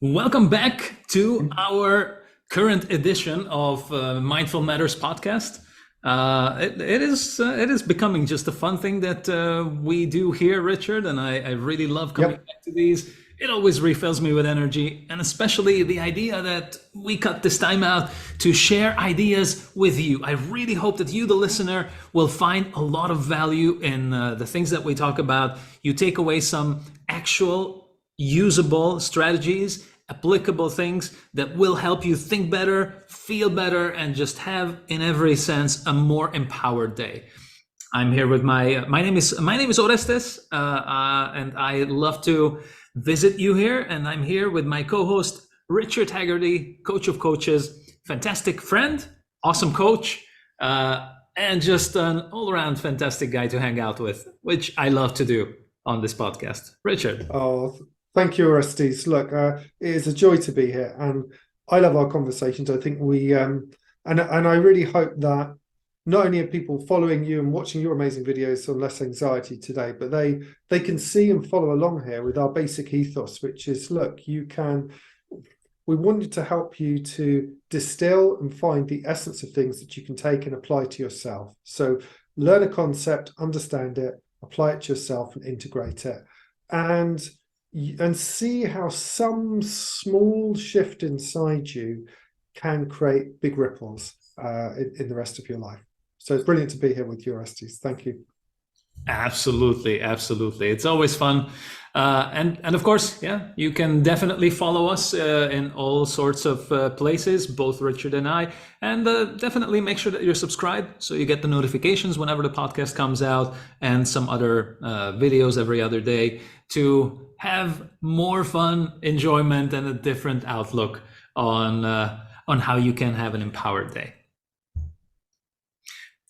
Welcome back to our current edition of Mindful Matters podcast. It is becoming just a fun thing that we do here, Richard, and I really love coming Yep. back to these. It always refills me with energy, and especially the idea that we cut this time out to share ideas with you. I really hope that you, the listener, will find a lot of value in the things that we talk about. You take away some actual usable strategies, applicable things that will help you think better, feel better, and just have, in every sense, a more empowered day. I'm here with my name is Oresztesz, and I love to visit you here. And I'm here with my co-host Richard Haggerty, coach of coaches, fantastic friend, awesome coach, and just an all-around fantastic guy to hang out with, which I love to do on this podcast. Richard. Oh, thank you, Oresztesz. Look, it is a joy to be here, and I love our conversations. I think and I really hope that not only are people following you and watching your amazing videos on less anxiety today, but they can see and follow along here with our basic ethos, which is, look, we wanted to help you to distill and find the essence of things that you can take and apply to yourself. So learn a concept, understand it, apply it to yourself, and integrate it. And see how some small shift inside you can create big ripples in the rest of your life. So it's brilliant to be here with you, Oresztesz. Thank you. Absolutely, absolutely. It's always fun. And of course, yeah, you can definitely follow us in all sorts of places, both Richard and I. And definitely make sure that you're subscribed so you get the notifications whenever the podcast comes out, and some other videos every other day to have more fun, enjoyment, and a different outlook on how you can have an empowered day.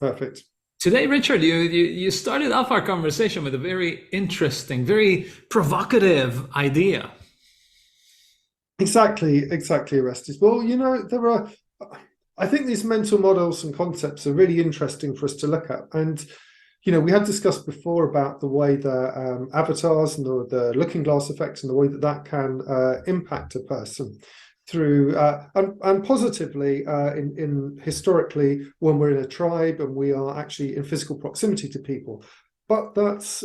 Perfect. Today, Richard, you started off our conversation with a very interesting, very provocative idea. Exactly, Oresztesz. Well, I think these mental models and concepts are really interesting for us to look at. And, we had discussed before about the way the avatars and the looking glass effects and the way that can impact a person through and positively in historically when we're in a tribe and we are actually in physical proximity to people. But that's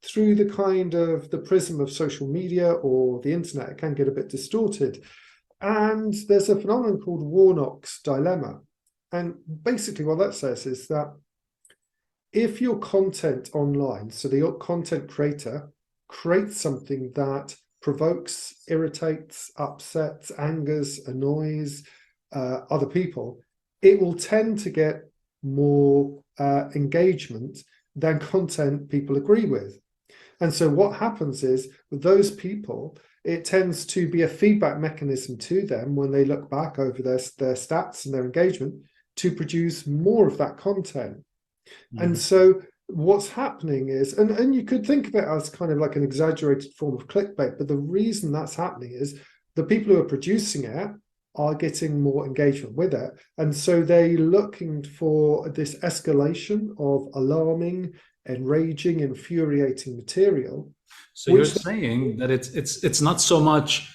through the prism of social media or the internet, it can get a bit distorted. And there's a phenomenon called Warnock's dilemma. And basically what that says is that if your content online, so the content creator creates something that provokes, irritates, upsets, angers, annoys other people, it will tend to get more engagement than content people agree with. And so what happens is with those people, it tends to be a feedback mechanism to them when they look back over their stats and their engagement to produce more of that content. Mm-hmm. And so what's happening is, and you could think of it as kind of like an exaggerated form of clickbait, but the reason that's happening is the people who are producing it are getting more engagement with it. And so they're looking for this escalation of alarming, enraging, infuriating material. So you're saying that it's not so much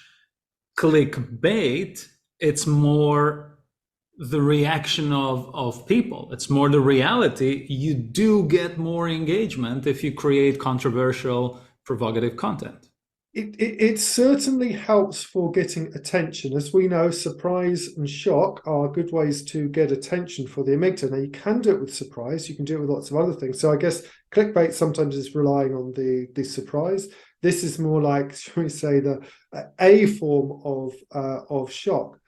clickbait, it's more the reaction of people. It's more the reality. You do get more engagement if you create controversial, provocative content. It certainly helps for getting attention. As we know, surprise and shock are good ways to get attention for the amygdala. Now, you can do it with surprise. You can do it with lots of other things. So I guess clickbait sometimes is relying on the surprise. This is more like, shall we say, a form of shock.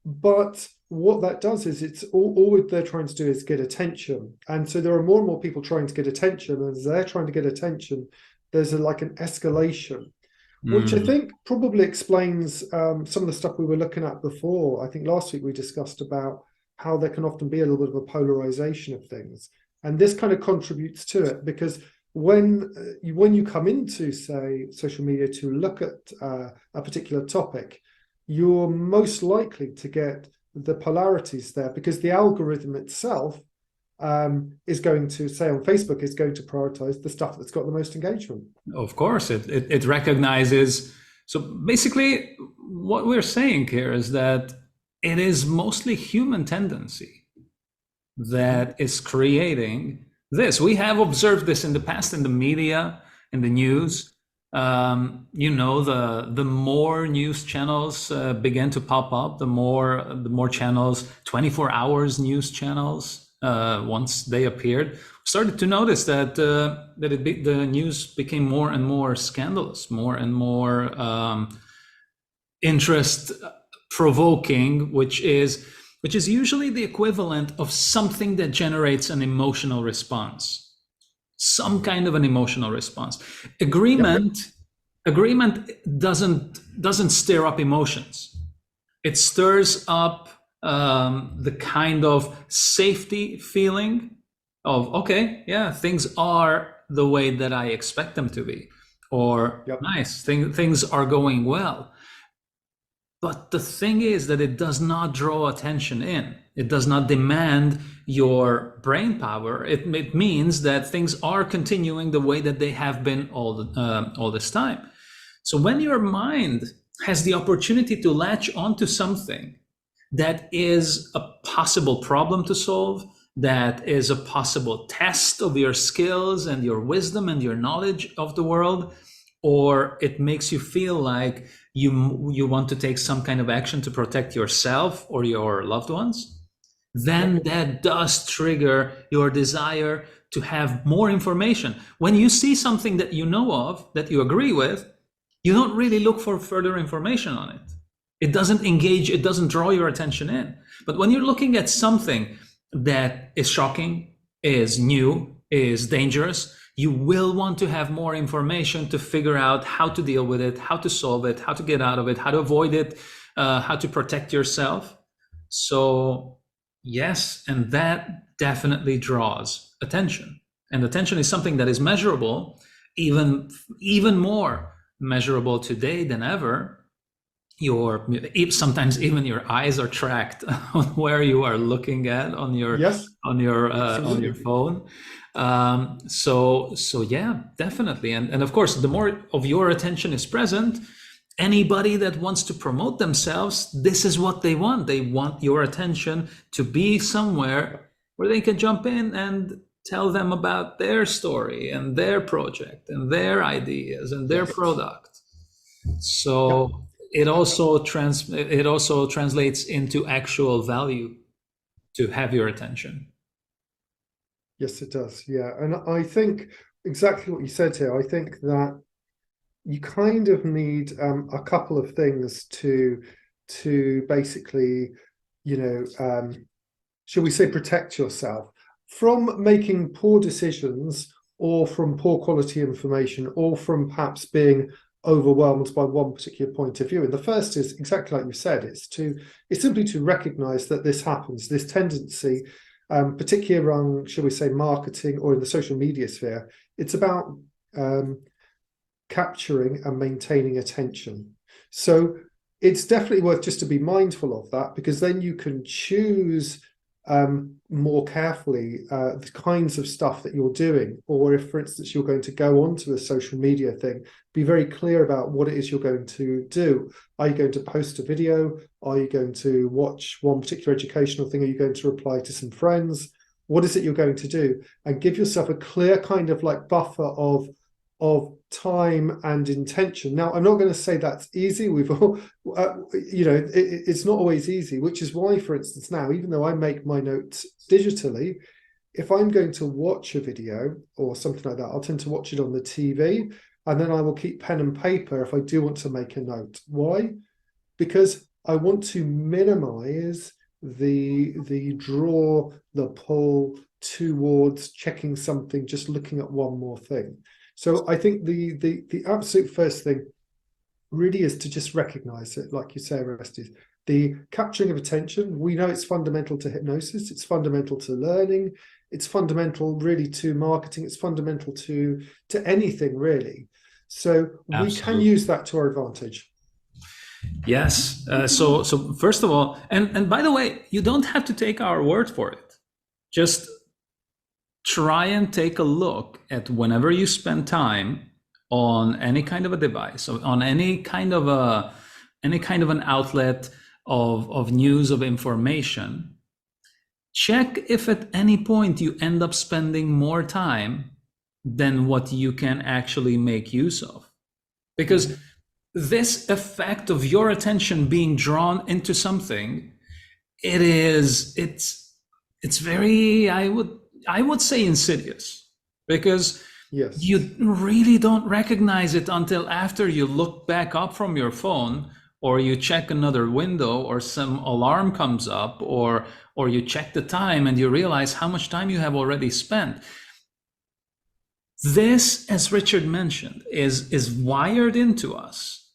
But what that does is it's all they're trying to do is get attention. And so there are more and more people trying to get attention. And as they're trying to get attention, there's like an escalation, which I think probably explains some of the stuff we were looking at before. I think last week we discussed about how there can often be a little bit of a polarization of things. And this kind of contributes to it, because when you come into, say, social media to look at a particular topic, you're most likely to get the polarities there, because the algorithm itself is going to, say on Facebook, is going to prioritize the stuff that's got the most engagement. Of course, it recognizes So basically, what we're saying here is that it is mostly human tendency that is creating this. We have observed this in the past in the media, in the news. The more news channels began to pop up, the more channels, 24 hours news channels, once they appeared, started to notice that the news became more and more scandalous, more and more interest provoking, which is usually the equivalent of something that generates an emotional response. Some kind of an emotional response. Agreement doesn't stir up emotions. It stirs up the kind of safety feeling of, okay, yeah, things are the way that I expect them to be, or nice, things are going well. But the thing is that it does not draw attention in. It does not demand your brain power. It means that things are continuing the way that they have been all this time. So when your mind has the opportunity to latch onto something that is a possible problem to solve, that is a possible test of your skills and your wisdom and your knowledge of the world, or it makes you feel like you want to take some kind of action to protect yourself or your loved ones, then that does trigger your desire to have more information. When you see something that you know of, that you agree with, you don't really look for further information on it. It doesn't engage, it doesn't draw your attention in. But when you're looking at something that is shocking, is new, is dangerous, you will want to have more information to figure out how to deal with it, how to solve it, how to get out of it, how to avoid it, how to protect yourself. So yes, and that definitely draws attention. And attention is something that is measurable, even more measurable today than ever. Sometimes even your eyes are tracked on where you are looking at on your phone. So yeah, definitely. And of course, the more of your attention is present, anybody that wants to promote themselves, this is what they want. They want your attention to be somewhere where they can jump in and tell them about their story and their project and their ideas and their product. So it also translates into actual value to have your attention. Yes, it does. Yeah. And I think exactly what you said here. I think that you kind of need a couple of things to basically, shall we say, protect yourself from making poor decisions, or from poor quality information, or from perhaps being overwhelmed by one particular point of view. And the first is exactly like you said, it's simply to recognize that this happens, this tendency, particularly around, shall we say, marketing or in the social media sphere. It's about capturing and maintaining attention. So it's definitely worth just to be mindful of that, because then you can choose more carefully the kinds of stuff that you're doing. Or if, for instance, you're going to go onto a social media thing, be very clear about what it is you're going to do. Are you going to post a video? Are you going to watch one particular educational thing? Are you going to reply to some friends? What is it you're going to do? And give yourself a clear kind of like buffer of time and intention. Now, I'm not going to say that's easy. We've all, it's not always easy, which is why, for instance, now, even though I make my notes digitally, if I'm going to watch a video or something like that, I'll tend to watch it on the TV, and then I will keep pen and paper if I do want to make a note. Why? Because I want to minimize the draw, the pull towards checking something, just looking at one more thing. So I think the absolute first thing really is to just recognize it, like you say, Oresztesz. The capturing of attention, we know it's fundamental to hypnosis, it's fundamental to learning, it's fundamental really to marketing, it's fundamental to anything really. So we can use that to our advantage. Yes. So first of all, and by the way, you don't have to take our word for it. Just try and take a look at, whenever you spend time on any kind of a device, on any kind of an outlet of news, of information, check if at any point you end up spending more time than what you can actually make use of. Because this effect of your attention being drawn into something, it's very, I would say, insidious, because Yes. you really don't recognize it until after you look back up from your phone, or you check another window, or some alarm comes up, or you check the time and you realize how much time you have already spent. This, as Richard mentioned, is wired into us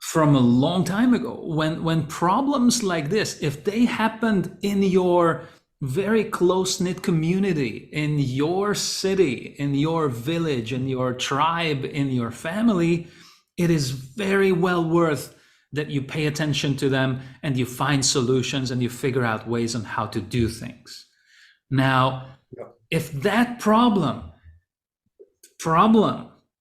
from a long time ago. When problems like this, if they happened in your very close-knit community, in your city, in your village, in your tribe, in your family, it is very well worth that you pay attention to them and you find solutions and you figure out ways on how to do things. Now, if that problem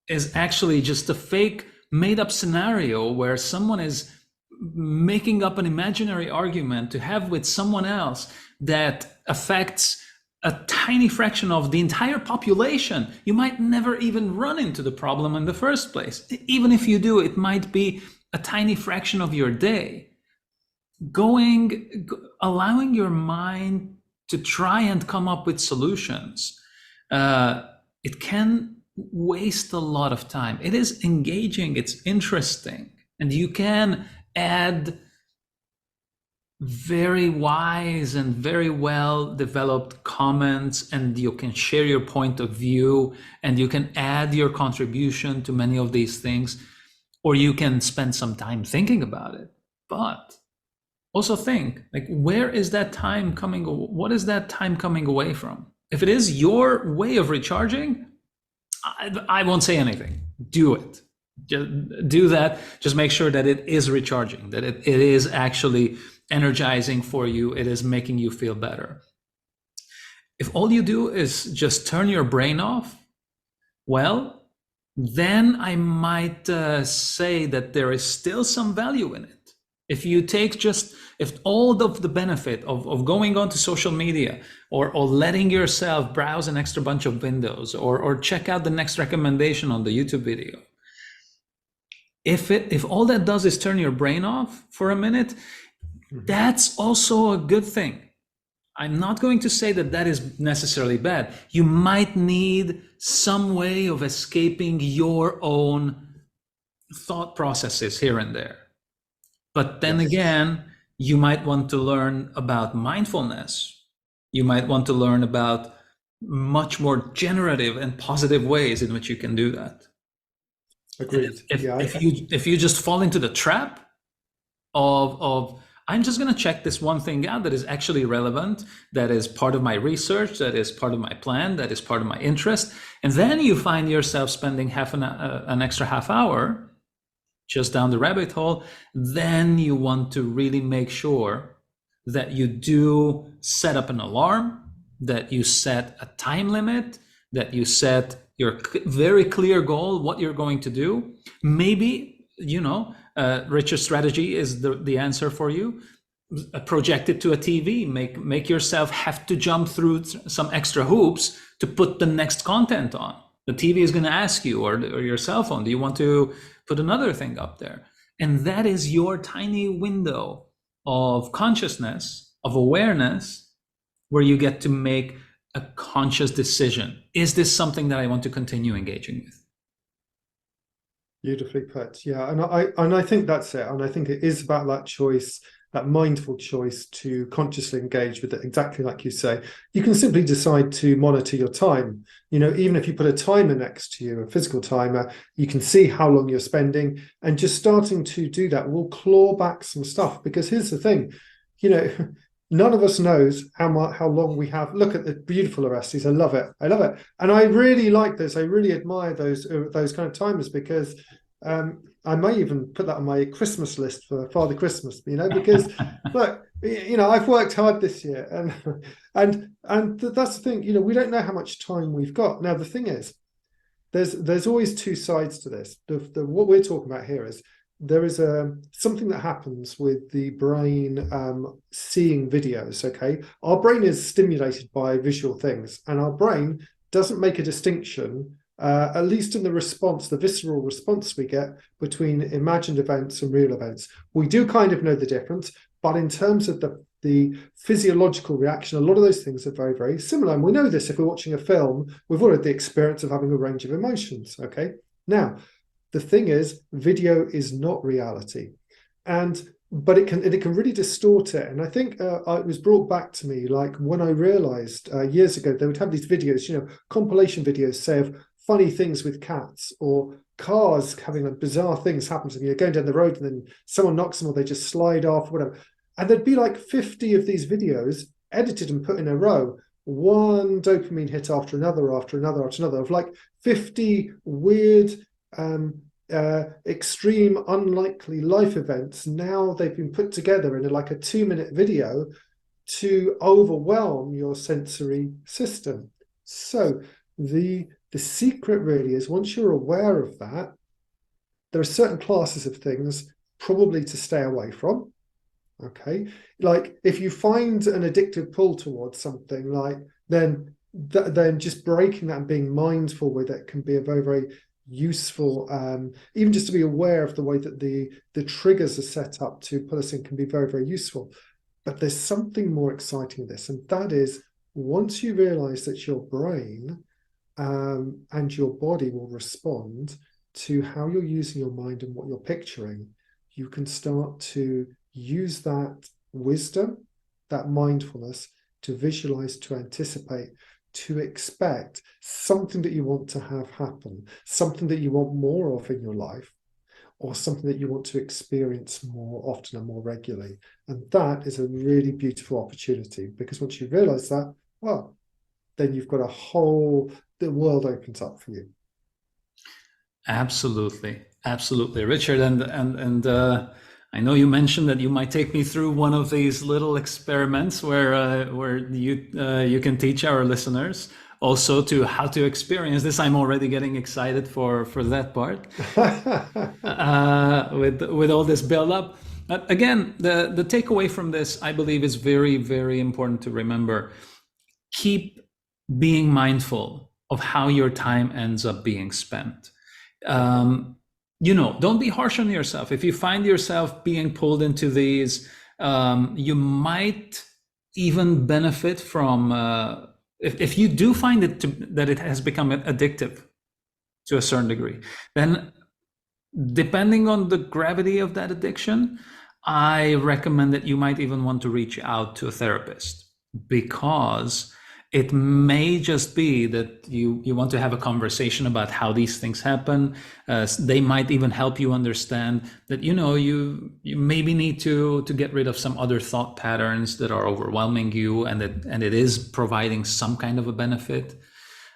is actually just a fake, made-up scenario where someone is making up an imaginary argument to have with someone else that affects a tiny fraction of the entire population, you might never even run into the problem in the first place. Even if you do, it might be a tiny fraction of your day. Allowing your mind to try and come up with solutions, it can waste a lot of time. It is engaging, it's interesting, and you can add very wise and very well developed comments, and you can share your point of view, and you can add your contribution to many of these things, or you can spend some time thinking about it. But also think, like, where is that time coming? What is that time coming away from? If it is your way of recharging, I won't say anything. Do it. Just do that. Just make sure that it is recharging, that it is actually energizing for you. It is making you feel better. If all you do is just turn your brain off, well, then I might say that there is still some value in it. If all of the benefit of going onto social media, or letting yourself browse an extra bunch of windows, or check out the next recommendation on the YouTube video, if all that does is turn your brain off for a minute, that's also a good thing. I'm not going to say that that is necessarily bad. You might need some way of escaping your own thought processes here and there. But then again, you might want to learn about mindfulness. You might want to learn about much more generative and positive ways in which you can do that. Agreed. If you just fall into the trap of I'm just going to check this one thing out that is actually relevant, that is part of my research, that is part of my plan, that is part of my interest, and then you find yourself spending an extra half hour just down the rabbit hole, then you want to really make sure that you do set up an alarm, that you set a time limit, that you set your very clear goal, what you're going to do. Maybe, Richard's strategy is the answer for you. Project it to a TV, make yourself have to jump through some extra hoops to put the next content on. The TV is going to ask you, or your cell phone, do you want to put another thing up there? And that is your tiny window of consciousness, of awareness, where you get to make a conscious decision. Is this something that I want to continue engaging with? Beautifully put. Yeah, and I think that's it. And I think it is about that choice, that mindful choice to consciously engage with it, exactly like you say. You can simply decide to monitor your time. Even if you put a timer next to you, a physical timer, you can see how long you're spending, and just starting to do that will claw back some stuff. Because here's the thing, none of us knows how long we have. Look at the beautiful Oresztesz. I love it. And I really like this. I really admire those kind of timers, because I may even put that on my Christmas list for Father Christmas, because look, I've worked hard this year, and that's the thing, we don't know how much time we've got. Now, the thing is, there's always two sides to this. What we're talking about here is there is something that happens with the brain seeing videos. Okay, our brain is stimulated by visual things, and our brain doesn't make a distinction, at least in the response, the visceral response we get between imagined events and real events. We do kind of know the difference, but in terms of the physiological reaction, a lot of those things are very, very similar. And we know this if we're watching a film, we've all had the experience of having a range of emotions. Okay, now the thing is, video is not reality, but it can really distort it. And I think it was brought back to me, like when I realized years ago, they would have these videos, compilation videos, say, of funny things with cats, or cars having like bizarre things happen to them. You're going down the road and then someone knocks them, or they just slide off, whatever. And there'd be like 50 of these videos edited and put in a row, one dopamine hit after another, after another, after another, of like 50 weird, extreme, unlikely life events. Now they've been put together in like a 2-minute video to overwhelm your sensory system. So the secret really is, once you're aware of that, there are certain classes of things probably to stay away from. Okay, like if you find an addictive pull towards something, like then just breaking that and being mindful with it can be a very, very useful, even just to be aware of the way that the triggers are set up to put us in can be very, very useful. But there's something more exciting in this, and that is, once you realize that your brain and your body will respond to how you're using your mind and what you're picturing, you can start to use that wisdom, that mindfulness, to visualize, to anticipate, to expect something that you want to have happen, something that you want more of in your life, or something that you want to experience more often and more regularly. And that is a really beautiful opportunity, because once you realize that, well, then you've got the world opens up for you. Absolutely, absolutely, Richard. And I know you mentioned that you might take me through one of these little experiments where you can teach our listeners also to how to experience this. I'm already getting excited for that part with all this build up. But again, the takeaway from this, I believe, is very, very important to remember. Keep being mindful of how your time ends up being spent. Don't be harsh on yourself. If you find yourself being pulled into these, you might even benefit from, if you do find that it has become addictive to a certain degree, then depending on the gravity of that addiction, I recommend that you might even want to reach out to a therapist, because it may just be that you want to have a conversation about how these things happen. They might even help you understand that you maybe need to get rid of some other thought patterns that are overwhelming you, and it is providing some kind of a benefit.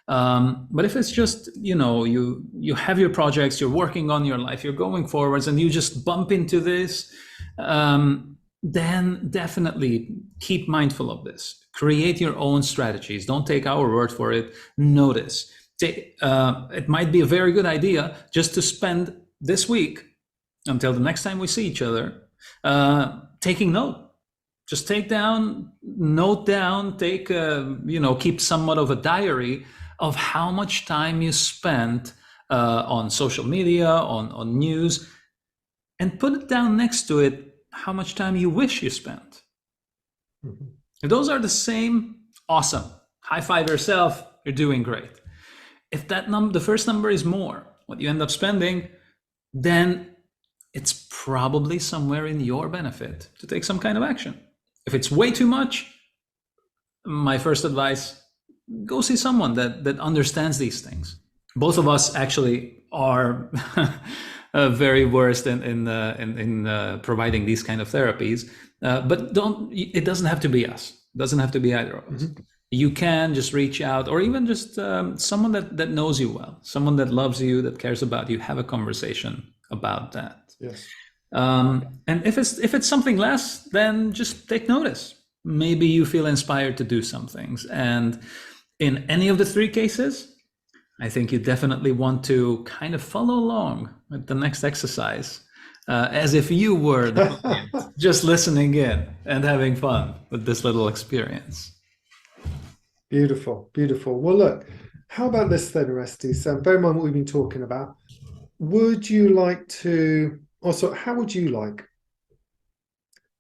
But if it's just you have your projects, you're working on your life, you're going forwards, and you just bump into this, then definitely keep mindful of this. Create your own strategies. Don't take our word for it. Notice. It might be a very good idea just to spend this week, until the next time we see each other, taking note. Just note down, keep somewhat of a diary of how much time you spent on social media, on news, and put it down next to it how much time you wish you spent. Mm-hmm. If those are the same, awesome. High five yourself, you're doing great. If the first number is more, what you end up spending, then it's probably somewhere in your benefit to take some kind of action. If it's way too much, my first advice, go see someone that understands these things. Both of us actually are very versed in providing these kind of therapies. But it doesn't have to be us. It doesn't have to be either of us. Mm-hmm. You can just reach out, or even just someone that knows you well, someone that loves you, that cares about you. Have a conversation about that. Yes. And if it's something less, then just take notice. Maybe you feel inspired to do some things. And in any of the three cases, I think you definitely want to kind of follow along with the next exercise, as if you were the audience, just listening in and having fun with this little experience. Beautiful, beautiful. Well, look, how about this then, Oresztesz? Bear in mind what we've been talking about. Would you like to, also, how would you like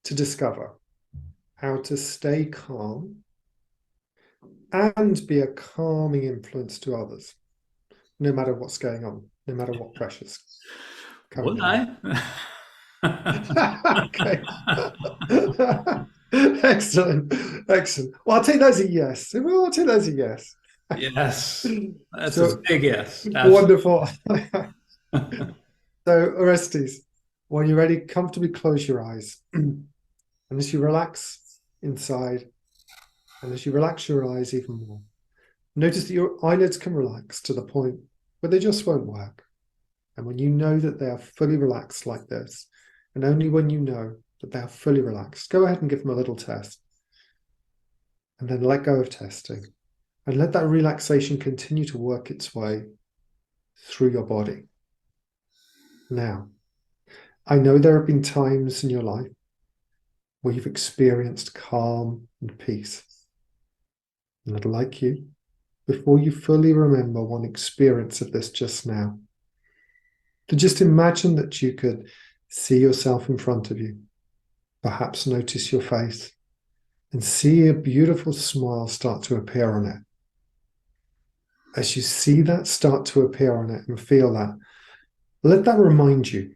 to discover how to stay calm and be a calming influence to others, no matter what's going on, no matter what pressures Would coming I? Okay. Excellent. Excellent. Well, I'll take that as a yes. Well, I'll take that as a yes. Yes, that's a So big yes. wonderful. So, Oresztesz, when you're ready, comfortably close your eyes. And as you relax inside, and as you relax your eyes even more, notice that your eyelids can relax to the point where they just won't work. And when you know that they are fully relaxed like this, and only when you know that they are fully relaxed, go ahead and give them a little test. And then let go of testing. And let that relaxation continue to work its way through your body. Now, I know there have been times in your life where you've experienced calm and peace. And I'd like you, before you fully remember one experience of this just now, to just imagine that you could see yourself in front of you, perhaps notice your face, and see a beautiful smile start to appear on it. As you see that start to appear on it and feel that, let that remind you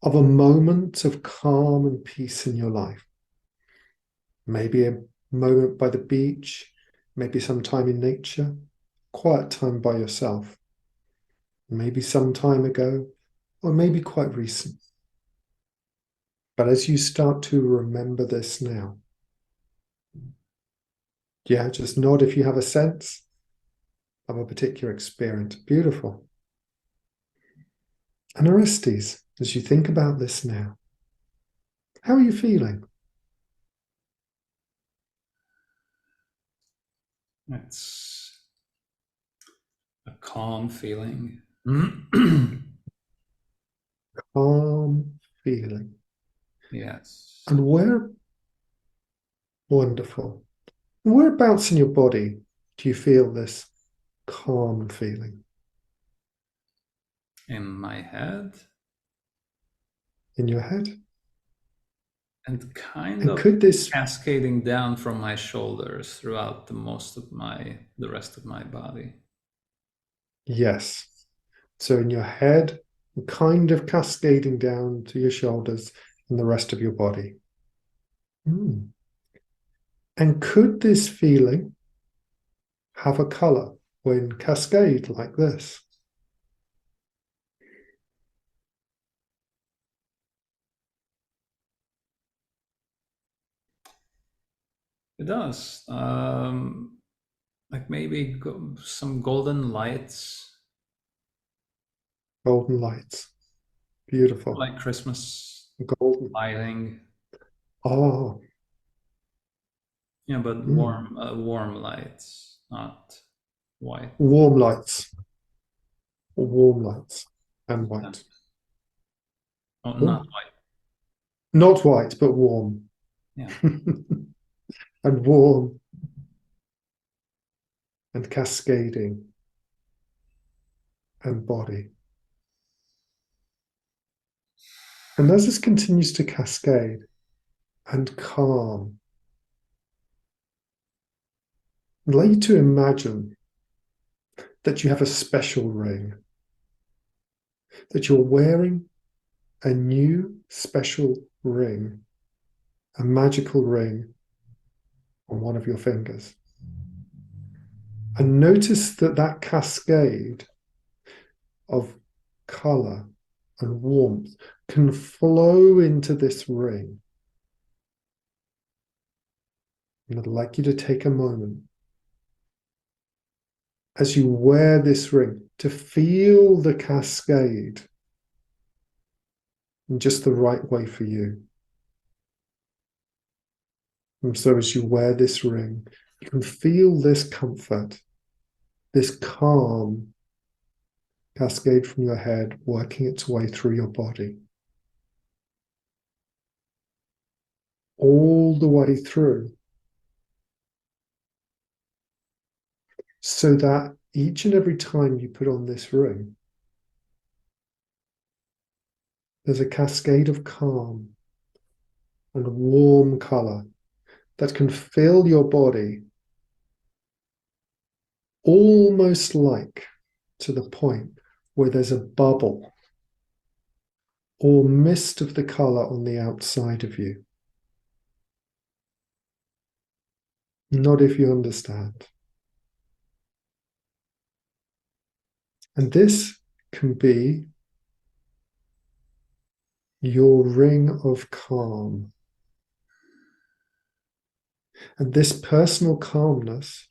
of a moment of calm and peace in your life. Maybe a moment by the beach, maybe some time in nature, quiet time by yourself, maybe some time ago, or maybe quite recent. But as you start to remember this now, yeah, just nod if you have a sense of a particular experience. Beautiful. And Oresztesz, as you think about this now, how are you feeling? It's a calm feeling. Calm feeling. Yes. And where, wonderful. Whereabouts in your body do you feel this calm feeling? In my head. In your head? And kind And of could this, cascading down from my shoulders throughout the rest of my body. yes. So in your head, kind of cascading down to your shoulders and the rest of your body. Mm. And could this feeling have a color when cascade like this? It does. Like maybe some golden lights, Golden lights. Beautiful. like Christmas Golden. lighting. Oh, Yeah, but mm. warm lights, not white. Warm lights. Warm lights and Yeah. white. Oh, not Oh. white. Not white, but warm. Yeah. And warm and cascading and body. And as this continues to cascade and calm, I'd like you to imagine that you have a special ring, that you're wearing a new special ring, a magical ring on one of your fingers. And notice that that cascade of color and warmth can flow into this ring. And I'd like you to take a moment as you wear this ring to feel the cascade in just the right way for you. And so as you wear this ring, you can feel this comfort this calm cascade from your head, working its way through your body, all the way through, so that each and every time you put on this ring, there's a cascade of calm and warm color that can fill your body, almost like to the point where there's a bubble or mist of the color on the outside of you. Not if you understand. And this can be your ring of calm. And this personal calmness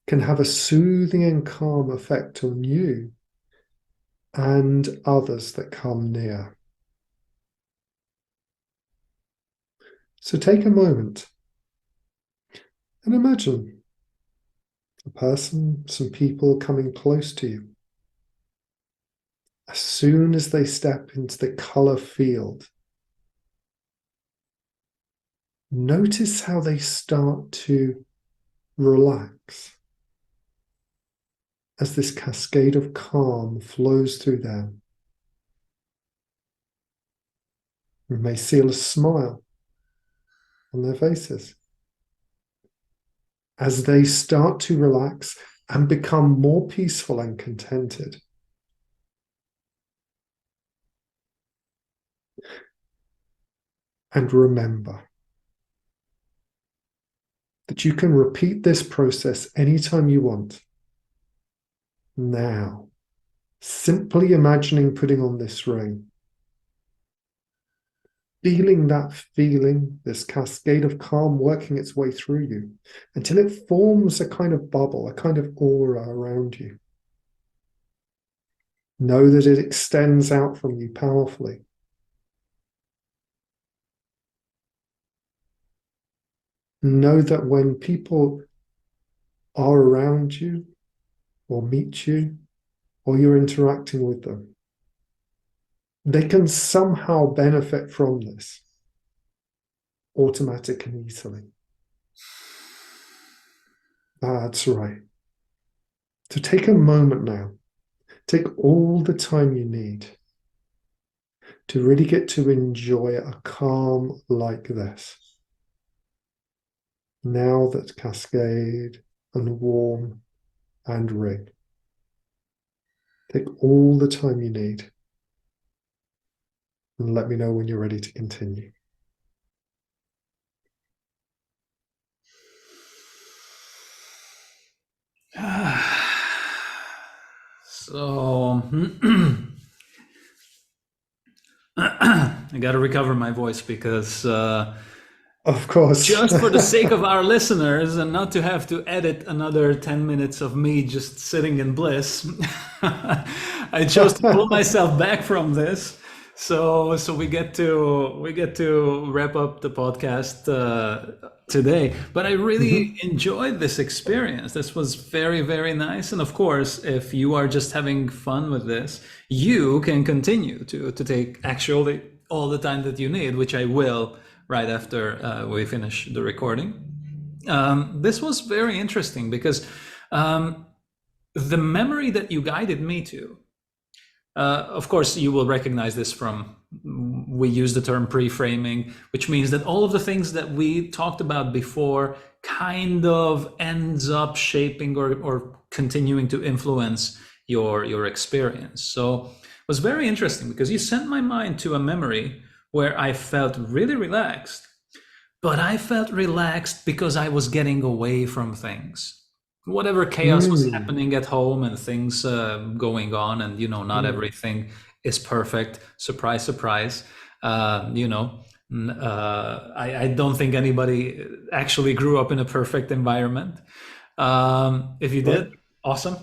can have a soothing and calm effect on you and others that come near. So take a moment and imagine a person, some people coming close to you. As soon as they step into the color field, notice how they start to relax as this cascade of calm flows through them. You may see a smile on their faces as they start to relax and become more peaceful and contented. And remember that you can repeat this process anytime you want. Now, simply imagining putting on this ring, feeling that feeling, this cascade of calm working its way through you until it forms a kind of bubble, a kind of aura around you. Know that it extends out from you powerfully. Know that when people are around you or meet you or you're interacting with them, they can somehow benefit from this automatically and easily. That's right. So take a moment now. Take all the time you need to really get to enjoy a calm like this. Now that cascade and warm and ring. Take all the time you need and let me know when you're ready to continue. So I got to recover my voice because Of course. just for the sake of our listeners and not to have to edit another 10 minutes of me just sitting in bliss, I chose to pull myself back from this. So we get to wrap up the podcast today. But I really enjoyed this experience. This was very, very nice. And of course, if you are just having fun with this, you can continue to take actually all the time that you need, which I will right after we finish the recording. This was very interesting because the memory that you guided me to, of course, you will recognize this from, we use the term pre-framing, which means that all of the things that we talked about before kind of ends up shaping or continuing to influence your experience. So it was very interesting because you sent my mind to a memory where I felt really relaxed, but I felt relaxed because I was getting away from things. Whatever chaos was happening at home and things going on, and not everything is perfect. Surprise, surprise. I don't think anybody actually grew up in a perfect environment. If you did, awesome.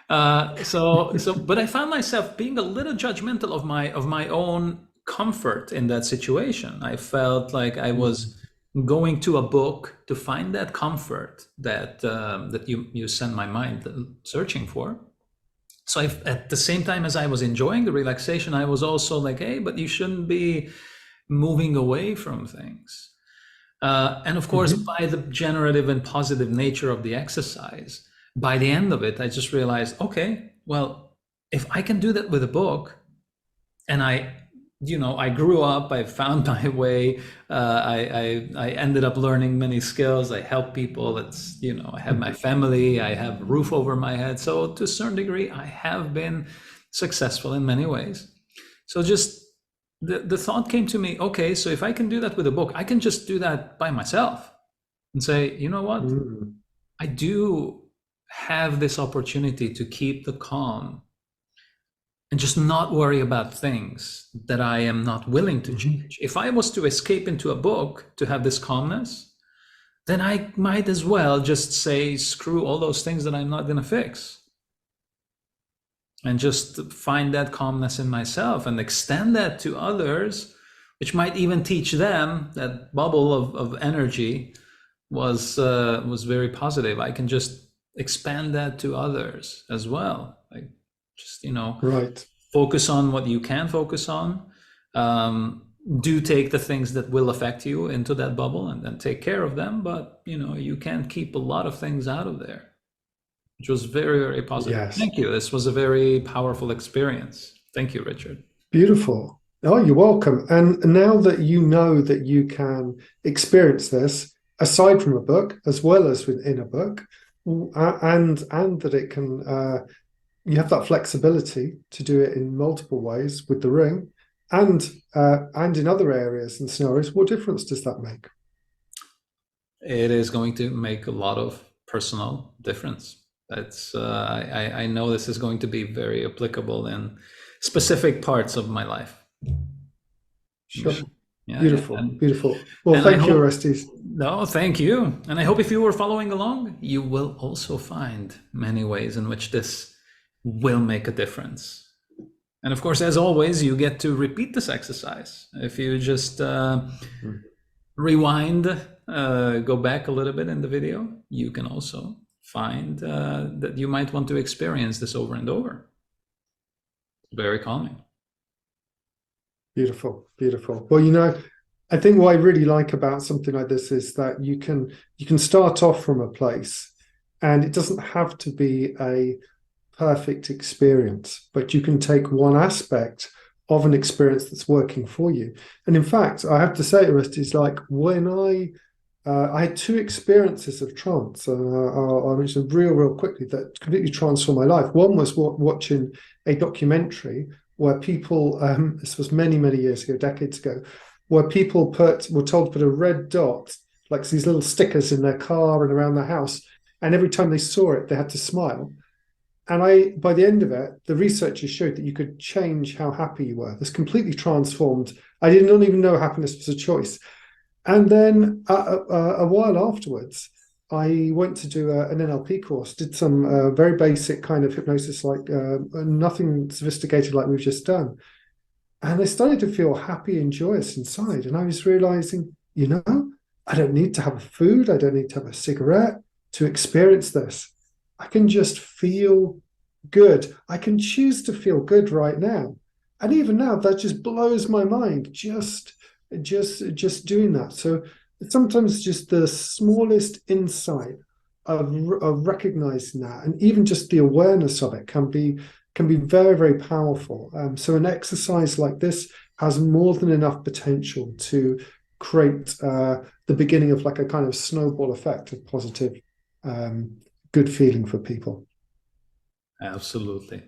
But I found myself being a little judgmental of my own comfort in that situation. I felt like I was going to a book to find that comfort that that you send my mind searching for. So at the same time as I was enjoying the relaxation, I was also like, hey, but you shouldn't be moving away from things. And of course, by the generative and positive nature of the exercise, by the end of it, I just realized, okay, well, if I can do that with a book, and I grew up, I found my way, I ended up learning many skills, I help people, I have my family, I have a roof over my head. So to a certain degree, I have been successful in many ways. So just the thought came to me, okay, so if I can do that with a book, I can just do that by myself and say, you know what? I do have this opportunity to keep the calm and just not worry about things that I am not willing to change. If I was to escape into a book to have this calmness, then I might as well just say, screw all those things that I'm not going to fix. And just find that calmness in myself and extend that to others, which might even teach them that bubble of energy was very positive. I can just expand that to others as well. Like just, Right. focus on what you can focus on. Do take the things that will affect you into that bubble and then take care of them. But, you can't keep a lot of things out of there, which was very, very positive. Yes. Thank you. This was a very powerful experience. Thank you, Richard. Beautiful. Oh, you're welcome. And now that you know that you can experience this aside from a book, as well as within a book, and that it can, you have that flexibility to do it in multiple ways with the ring, and in other areas and scenarios. What difference does that make? It is going to make a lot of personal difference. That's I know this is going to be very applicable in specific parts of my life. Sure. Yeah, Beautiful. and, Beautiful. Well, and thank you, Oresztesz. No, thank you. And I hope if you were following along, you will also find many ways in which this will make a difference. And of course, as always, you get to repeat this exercise. If you just rewind, go back a little bit in the video, you can also find that you might want to experience this over and over. Very calming. Beautiful, beautiful. Well, I think what I really like about something like this is that you can start off from a place, and it doesn't have to be a perfect experience, but you can take one aspect of an experience that's working for you. And in fact, I have to say, Oresztesz, like when I had two experiences of trance. I'll mention real quickly that completely transformed my life. One was watching a documentary where people, this was many years ago, decades ago, where people were told to put a red dot, like these little stickers, in their car and around their house, and every time they saw it, they had to smile. And by the end of it, the researchers showed that you could change how happy you were. This completely transformed. I did not even know happiness was a choice. And then a while afterwards, I went to do an NLP course, did some very basic kind of hypnosis, like nothing sophisticated like we've just done. And I started to feel happy and joyous inside. And I was realizing, I don't need to have food. I don't need to have a cigarette to experience this. I can just feel good. I can choose to feel good right now. And even now, that just blows my mind, just doing that. So sometimes just the smallest insight of recognizing that, and even just the awareness of it can be very, very powerful. So an exercise like this has more than enough potential to create the beginning of like a kind of snowball effect of positive, good feeling for people. Absolutely.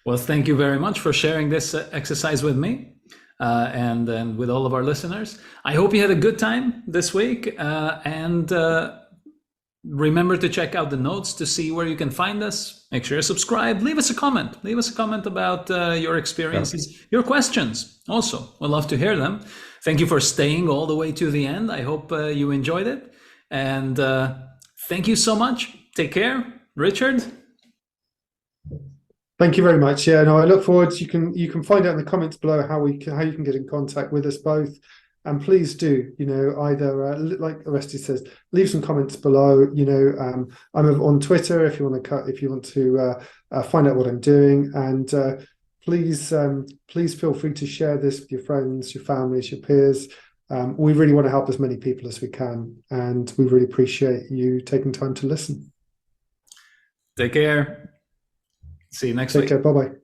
Well, thank you very much for sharing this exercise with me. And with all of our listeners. I hope you had a good time this week, and remember to check out the notes to see where you can find us. Make sure you subscribe. Leave us a comment about your experiences, your questions also. We'd love to hear them. Thank you for staying all the way to the end. I hope you enjoyed it, and thank you so much. Take care, Richard. Thank you very much. Yeah, no, I look forward. You can find out in the comments below how you can get in contact with us both. And please do, either like Oresztesz says, leave some comments below. I'm on Twitter if you want to find out what I'm doing, and please feel free to share this with your friends, your families, your peers. We really want to help as many people as we can, and we really appreciate you taking time to listen. Take care. See you next Take week. care. Bye bye.